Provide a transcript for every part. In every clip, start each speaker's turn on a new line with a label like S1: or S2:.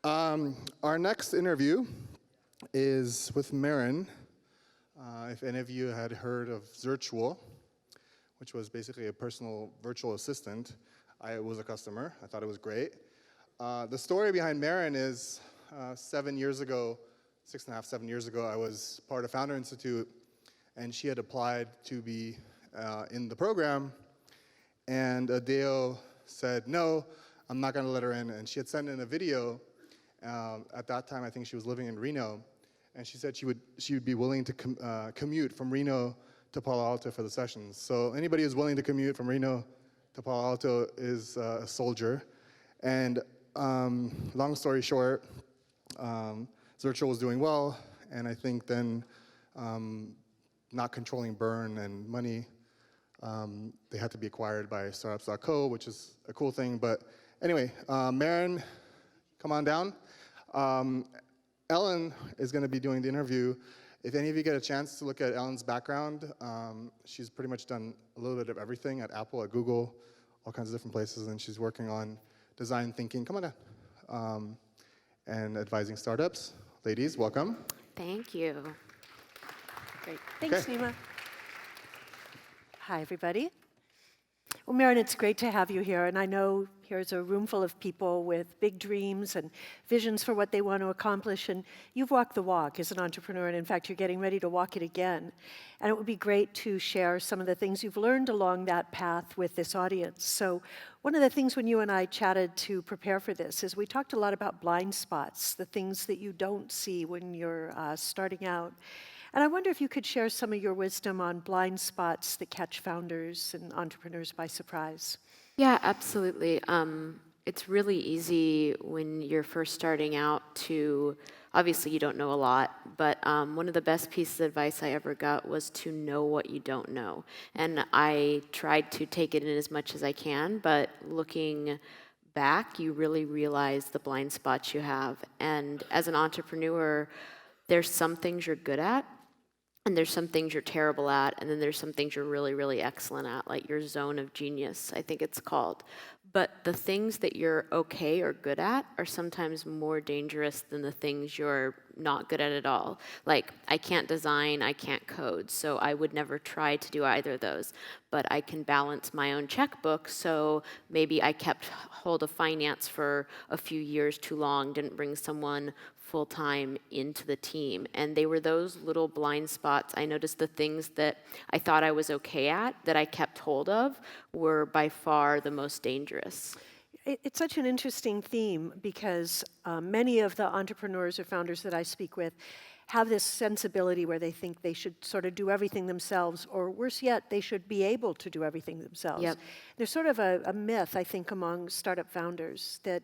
S1: Our next interview is with Marin. If any of you had heard of Zirtual, which was basically a personal virtual assistant, I was a customer. I thought it was great. The story behind Marin is 7 years ago, 6.5, 7 years ago, I was part of Founder Institute, and she had applied to be in the program, and Adeo said, no, I'm not gonna let her in, and she had sent in a video. At that time, I think she was living in Reno, and she said she would be willing to commute from Reno to Palo Alto for the sessions. So anybody who's willing to commute from Reno to Palo Alto is a soldier. And long story short, Zirtual was doing well, and I think then not controlling burn and money, they had to be acquired by startups.co, which is a cool thing. But anyway, Marin, come on down. Ellen is going to be doing the interview. If any of you get a chance to look at Ellen's background, she's pretty much done a little bit of everything at Apple, at Google, all kinds of different places, and she's working on design thinking. Come on down. And advising startups. Ladies, welcome.
S2: Thank you.
S3: Great. Thanks, Nima. Hi, everybody. Well, Marin, it's great to have you here, and I know here's a room full of people with big dreams and visions for what they want to accomplish, and you've walked the walk as an entrepreneur, and in fact, you're getting ready to walk it again. And it would be great to share some of the things you've learned along that path with this audience. So one of the things when you and I chatted to prepare for this is we talked a lot about blind spots, the things that you don't see when you're starting out. And I wonder if you could share some of your wisdom on blind spots that catch founders and entrepreneurs by surprise.
S2: Yeah, absolutely. It's really easy when you're first starting out to, obviously you don't know a lot, but one of the best pieces of advice I ever got was to know what you don't know. And I tried to take it in as much as I can, but looking back, you really realize the blind spots you have. And as an entrepreneur, there's some things you're good at, and there's some things you're terrible at, and then there's some things you're really, really excellent at, like your zone of genius, I think it's called. But the things that you're okay or good at are sometimes more dangerous than the things you're not good at all. Like, I can't design, I can't code, so I would never try to do either of those. But I can balance my own checkbook, so maybe I kept hold of finance for a few years too long, didn't bring someone full-time into the team. And they were those little blind spots. I noticed the things that I thought I was okay at, that I kept hold of, were by far the most dangerous.
S3: It's such an interesting theme because many of the entrepreneurs or founders that I speak with have this sensibility where they think they should sort of do everything themselves, or worse yet, they should be able to do everything themselves.
S2: Yep.
S3: There's sort of a myth, I think, among startup founders that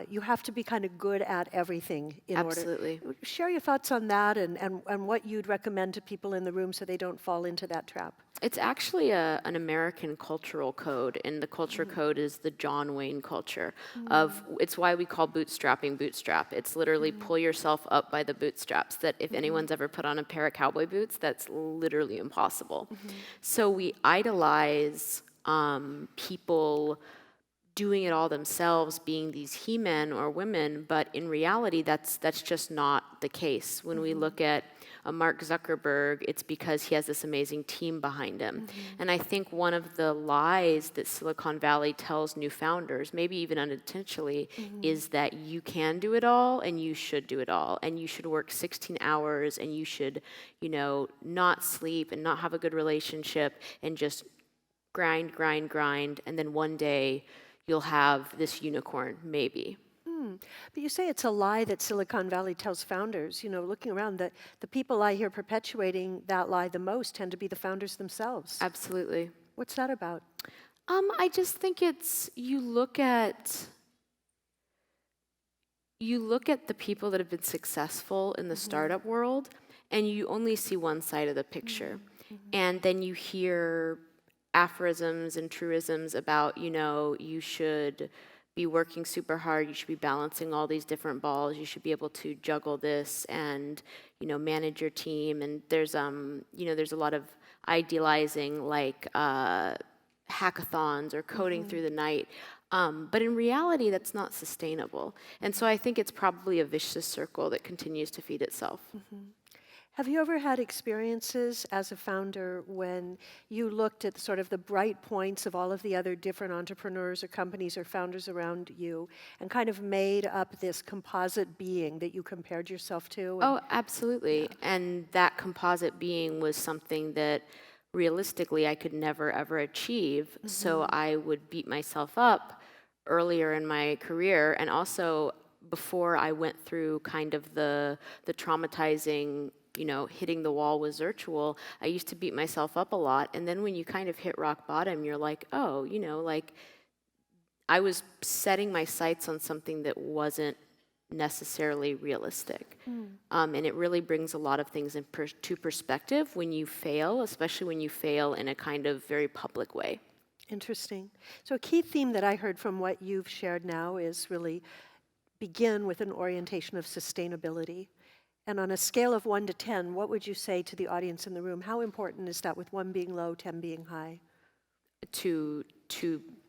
S3: you have to be kind of good at everything in
S2: Absolutely.
S3: order. Share your thoughts on that and what you'd recommend to people in the room so they don't fall into that trap.
S2: It's actually an American cultural code, and the culture code is the John Wayne culture of, it's why we call bootstrapping bootstrap. It's literally pull yourself up by the bootstraps, that if anyone's ever put on a pair of cowboy boots, that's literally impossible. So we idolize people doing it all themselves, being these he-men or women, but in reality, that's just not the case. When we look at a Mark Zuckerberg, it's because he has this amazing team behind him. And I think one of the lies that Silicon Valley tells new founders, maybe even unintentionally, is that you can do it all and you should do it all. And you should work 16 hours and you should, not sleep and not have a good relationship and just grind, grind, grind, and then one day you'll have this unicorn, maybe.
S3: But you say it's a lie that Silicon Valley tells founders. Looking around, the people I hear perpetuating that lie the most tend to be the founders themselves.
S2: Absolutely.
S3: What's that about?
S2: I just think it's, you look at the people that have been successful in the startup world, and you only see one side of the picture. And then you hear aphorisms and truisms about, you should be working super hard, you should be balancing all these different balls, you should be able to juggle this and, manage your team. And there's a lot of idealizing, like hackathons or coding through the night. But in reality, that's not sustainable. And so I think it's probably a vicious circle that continues to feed itself.
S3: Have you ever had experiences as a founder when you looked at sort of the bright points of all of the other different entrepreneurs or companies or founders around you and kind of made up this composite being that you compared yourself to?
S2: Oh, absolutely. And that composite being was something that realistically I could never ever achieve. So I would beat myself up earlier in my career, and also before I went through kind of the traumatizing, hitting the wall with Zirtual, I used to beat myself up a lot. And then when you kind of hit rock bottom, you're like, oh, like I was setting my sights on something that wasn't necessarily realistic. And it really brings a lot of things to perspective when you fail, especially when you fail in a kind of very public way.
S3: Interesting. So a key theme that I heard from what you've shared now is really begin with an orientation of sustainability. And on a scale of 1 to 10, what would you say to the audience in the room? How important is that, with 1 being low, 10 being high?
S2: To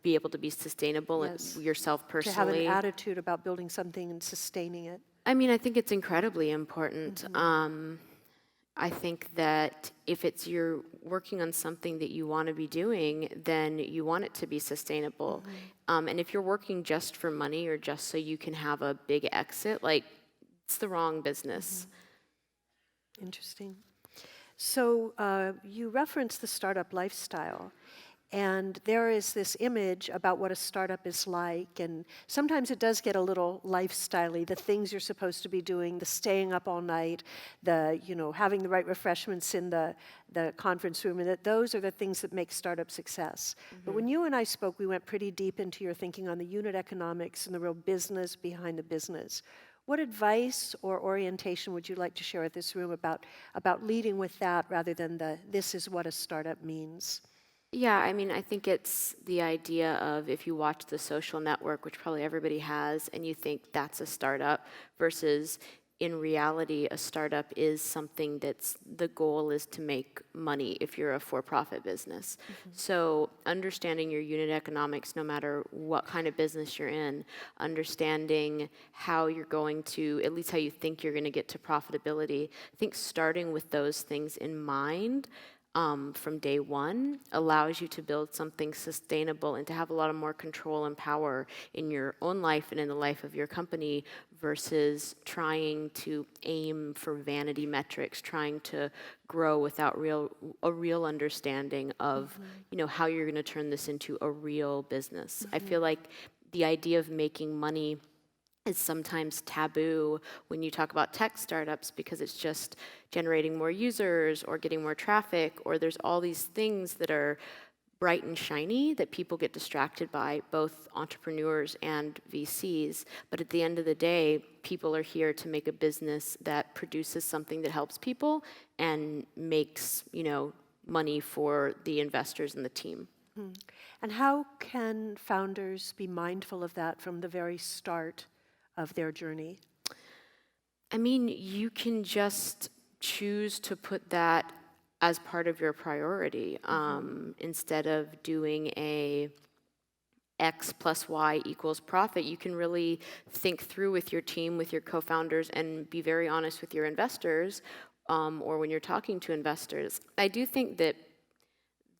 S2: be able to be sustainable
S3: Yes.
S2: yourself
S3: To have an
S2: personally.
S3: attitude about building something and sustaining it.
S2: I mean, I think it's incredibly important. I think that if you're working on something that you want to be doing, then you want it to be sustainable. And if you're working just for money or just so you can have a big exit, like, it's the wrong business.
S3: Interesting. So you referenced the startup lifestyle. And there is this image about what a startup is like, and sometimes it does get a little lifestyle-y, the things you're supposed to be doing, the staying up all night, the having the right refreshments in the conference room, and that those are the things that make startup success. But when you and I spoke, we went pretty deep into your thinking on the unit economics and the real business behind the business. What advice or orientation would you like to share with this room about leading with that rather than this is what a startup means?
S2: Yeah, I mean, I think it's the idea of, if you watch The Social Network, which probably everybody has, and you think that's a startup, versus in reality, a startup is something that's, the goal is to make money if you're a for-profit business. So understanding your unit economics, no matter what kind of business you're in, understanding how you're going to, at least how you think you're going to get to profitability, I think starting with those things in mind from day one allows you to build something sustainable and to have a lot of more control and power in your own life and in the life of your company, versus trying to aim for vanity metrics, trying to grow without a real understanding of how you're going to turn this into a real business. I feel like the idea of making money is sometimes taboo when you talk about tech startups, because it's just generating more users or getting more traffic, or there's all these things that are bright and shiny that people get distracted by, both entrepreneurs and VCs. But at the end of the day, people are here to make a business that produces something that helps people and makes, money for the investors and the team.
S3: And how can founders be mindful of that from the very start of their journey?
S2: I mean, you can just choose to put that as part of your priority, instead of doing a X plus Y equals profit. You can really think through with your team, with your co-founders, and be very honest with your investors, or when you're talking to investors. I do think that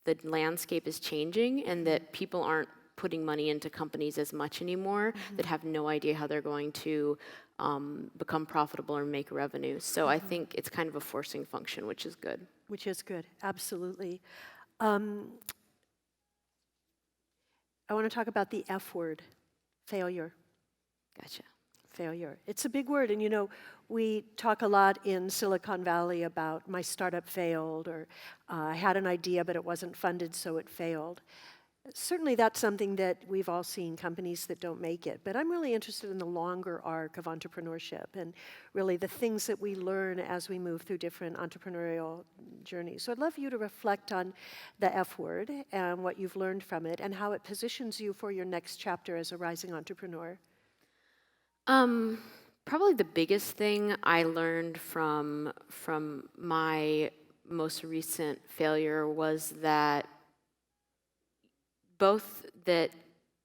S2: the landscape is changing, and that people aren't putting money into companies as much anymore, that have no idea how they're going to become profitable or make revenue. So I think it's kind of a forcing function, which is good.
S3: Which is good, absolutely. I want to talk about the F word, failure.
S2: Gotcha.
S3: Failure. It's a big word, and we talk a lot in Silicon Valley about my startup failed, or I had an idea but it wasn't funded so it failed. Certainly that's something that we've all seen, companies that don't make it. But I'm really interested in the longer arc of entrepreneurship and really the things that we learn as we move through different entrepreneurial journeys. So I'd love you to reflect on the F word and what you've learned from it and how it positions you for your next chapter as a rising entrepreneur.
S2: Probably the biggest thing I learned from my most recent failure was that both that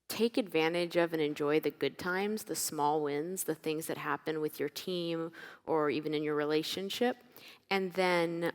S2: take advantage of and enjoy the good times, the small wins, the things that happen with your team or even in your relationship. And then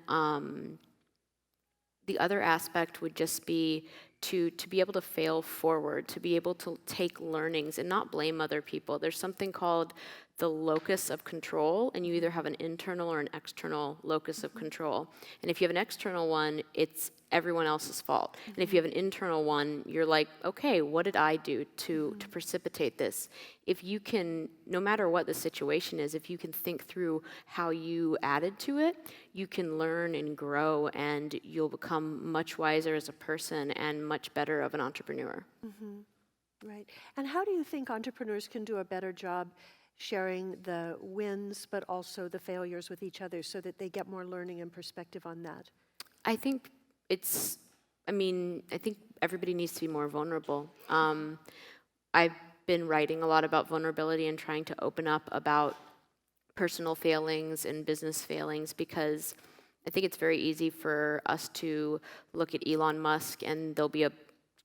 S2: the other aspect would just be to be able to fail forward, to be able to take learnings and not blame other people. There's something called the locus of control, and you either have an internal or an external locus of control. And if you have an external one, it's everyone else's fault. And if you have an internal one, you're like, okay, what did I do to precipitate this? If you can, no matter what the situation is, if you can think through how you added to it, you can learn and grow, and you'll become much wiser as a person and much better of an entrepreneur.
S3: Right. And how do you think entrepreneurs can do a better job sharing the wins, but also the failures with each other so that they get more learning and perspective on that?
S2: I think I think everybody needs to be more vulnerable. I've been writing a lot about vulnerability and trying to open up about personal failings and business failings, because I think it's very easy for us to look at Elon Musk and there'll be a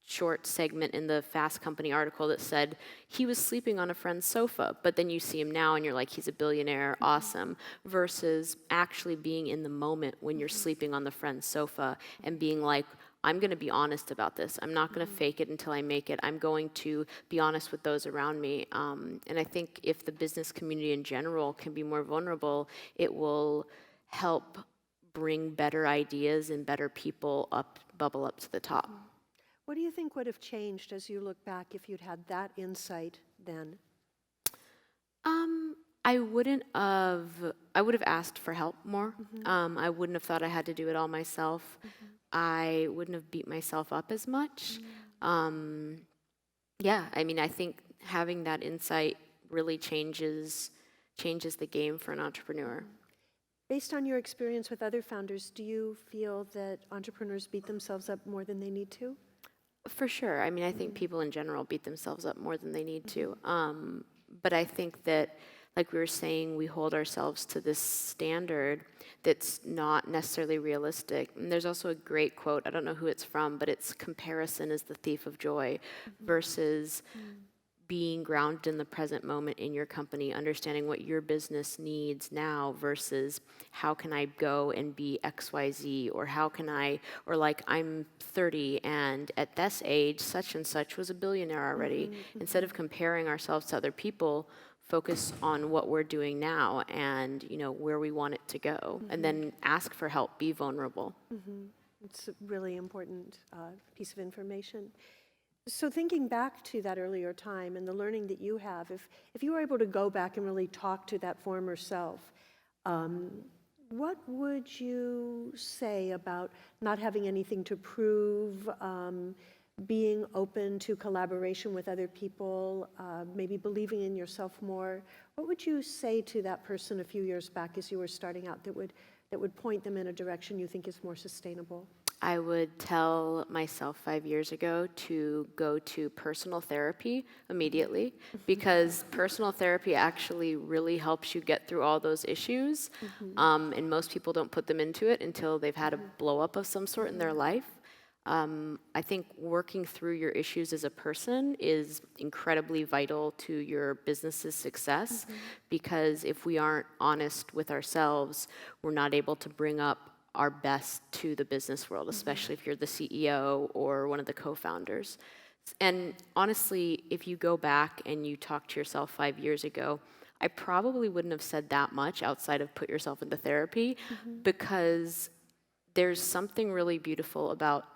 S2: short segment in the Fast Company article that said he was sleeping on a friend's sofa, but then you see him now and you're like, he's a billionaire, awesome, versus actually being in the moment when you're sleeping on the friend's sofa and being like, I'm going to be honest about this. I'm not going to fake it until I make it. I'm going to be honest with those around me. And I think if the business community in general can be more vulnerable, it will help bring better ideas and better people bubble up to the top.
S3: What do you think would have changed as you look back if you'd had that insight then?
S2: I would have asked for help more. I wouldn't have thought I had to do it all myself. I wouldn't have beat myself up as much. Yeah, I mean, I think having that insight really changes the game for an entrepreneur.
S3: Based on your experience with other founders, do you feel that entrepreneurs beat themselves up more than they need to?
S2: For sure. I mean, I think people in general beat themselves up more than they need to. But I think that, like we were saying, we hold ourselves to this standard that's not necessarily realistic. And there's also a great quote, I don't know who it's from, but it's comparison is the thief of joy versus being grounded in the present moment in your company, understanding what your business needs now versus how can I go and be XYZ, or how can I, or like I'm 30 and at this age, such and such was a billionaire already. Instead of comparing ourselves to other people, focus on what we're doing now and, you know, where we want it to go, and then ask for help, be vulnerable.
S3: It's a really important piece of information. So thinking back to that earlier time and the learning that you have, if you were able to go back and really talk to that former self, what would you say about not having anything to prove, being open to collaboration with other people, maybe believing in yourself more? What would you say to that person a few years back as you were starting out that would point them in a direction you think is more sustainable?
S2: I would tell myself 5 years ago to go to personal therapy immediately, because personal therapy actually really helps you get through all those issues. And most people don't put them into it until they've had a blow up of some sort in their life. I think working through your issues as a person is incredibly vital to your business's success, because if we aren't honest with ourselves, we're not able to bring up our best to the business world, especially if you're the CEO or one of the co-founders. And honestly, if you go back and you talk to yourself 5 years ago, I probably wouldn't have said that much outside of put yourself into therapy, because there's something really beautiful about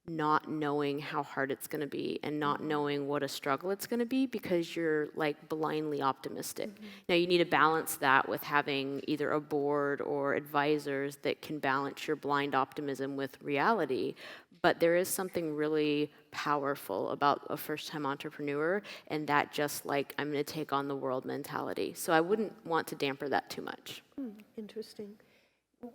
S2: not knowing how hard it's going to be and not knowing what a struggle it's going to be, because you're like blindly optimistic. Now you need to balance that with having either a board or advisors that can balance your blind optimism with reality. But there is something really powerful about a first-time entrepreneur, and that just like, I'm going to take on the world mentality. So I wouldn't want to damper that too much.
S3: Interesting.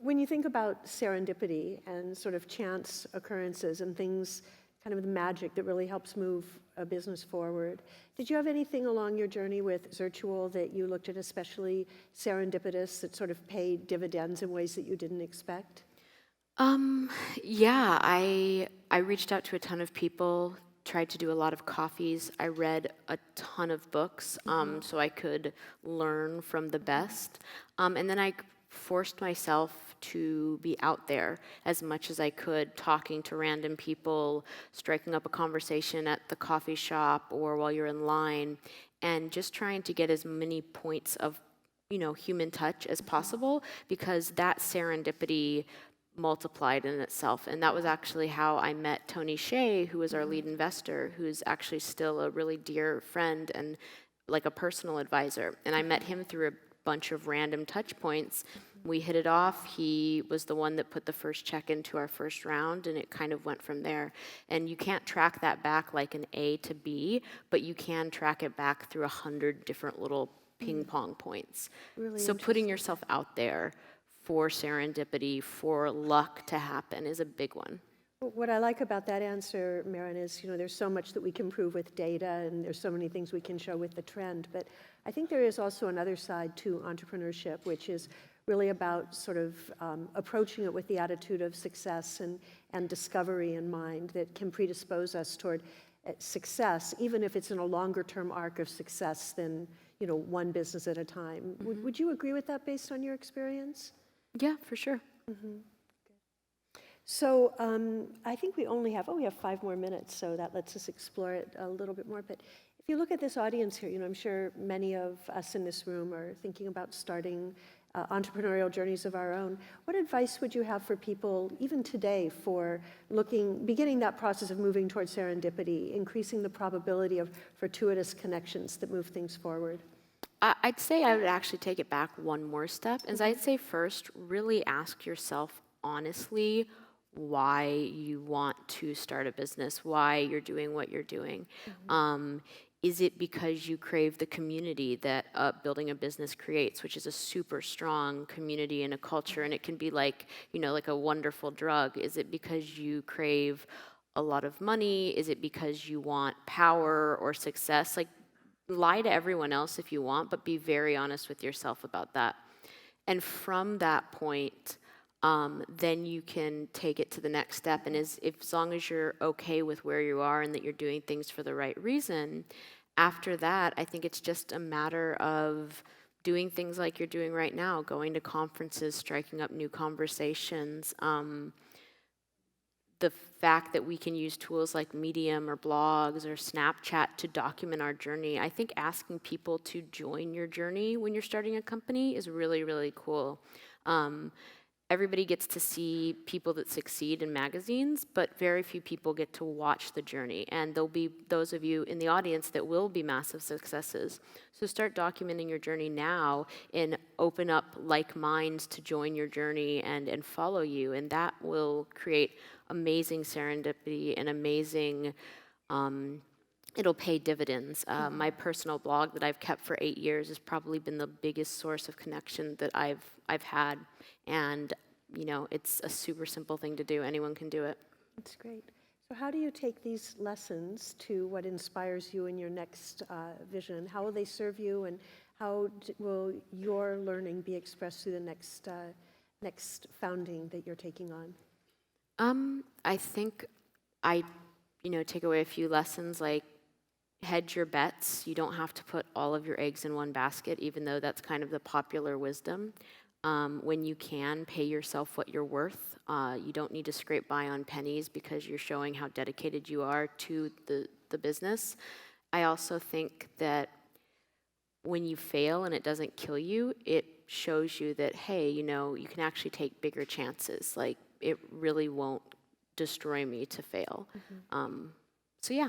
S3: When you think about serendipity and sort of chance occurrences and things, kind of the magic that really helps move a business forward, did you have anything along your journey with Zirtual that you looked at especially serendipitous, that sort of paid dividends in ways that you didn't expect?
S2: Yeah, I reached out to a ton of people tried to do a lot of coffees. I read a ton of books so I could learn from the best. And then I forced myself to be out there as much as I could, talking to random people, striking up a conversation at the coffee shop or while you're in line, and just trying to get as many points of human touch as possible, because that serendipity multiplied in itself. And that was actually how I met Tony Shea, who was our lead investor, who's actually still a really dear friend and like a personal advisor. And I met him through a bunch of random touch points. We hit it off. He was the one that put the first check into our first round, and it kind of went from there. And you can't track that back like an A to B, but you can track it back through 100 different little ping pong points.
S3: Really
S2: so putting yourself out there for serendipity, for luck to happen is a big one.
S3: What I like about that answer, Marin, is there's so much that we can prove with data, and there's so many things we can show with the trend. But I think there is also another side to entrepreneurship, which is really about sort of approaching it with the attitude of success and discovery in mind that can predispose us toward success, even if it's in a longer-term arc of success than one business at a time. Would you agree with that based on your experience?
S2: Yeah, for sure.
S3: So I think we have 5 more minutes, so that lets us explore it a little bit more. But if you look at this audience here, I'm sure many of us in this room are thinking about starting entrepreneurial journeys of our own. What advice would you have for people, even today, for beginning that process of moving towards serendipity, increasing the probability of fortuitous connections that move things forward?
S2: I'd say I would actually take it back one more step. As I'd say first, really ask yourself honestly why you want to start a business, why you're doing what you're doing. Is it because you crave the community that building a business creates, which is a super strong community and a culture, and it can be like a wonderful drug? Is it because you crave a lot of money? Is it because you want power or success? Like, lie to everyone else if you want, but be very honest with yourself about that. And from that point, then you can take it to the next step. And as long as you're okay with where you are and that you're doing things for the right reason, after that, I think it's just a matter of doing things like you're doing right now, going to conferences, striking up new conversations. The fact that we can use tools like Medium or blogs or Snapchat to document our journey. I think asking people to join your journey when you're starting a company is really, really cool. Everybody gets to see people that succeed in magazines, but very few people get to watch the journey. And there'll be those of you in the audience that will be massive successes. So start documenting your journey now and open up like minds to join your journey and follow you. And that will create amazing serendipity and amazing, it'll pay dividends. My personal blog that I've kept for 8 years has probably been the biggest source of connection that I've had. And, it's a super simple thing to do. Anyone can do it.
S3: That's great. So how do you take these lessons to what inspires you in your next vision? How will they serve you, and how will your learning be expressed through the next founding that you're taking on?
S2: I think I, take away a few lessons, like hedge your bets. You don't have to put all of your eggs in one basket, even though that's kind of the popular wisdom. When you can, pay yourself what you're worth. You don't need to scrape by on pennies because you're showing how dedicated you are to the business. I also think that when you fail and it doesn't kill you, it shows you that, hey, you can actually take bigger chances. Like, it really won't destroy me to fail. So yeah.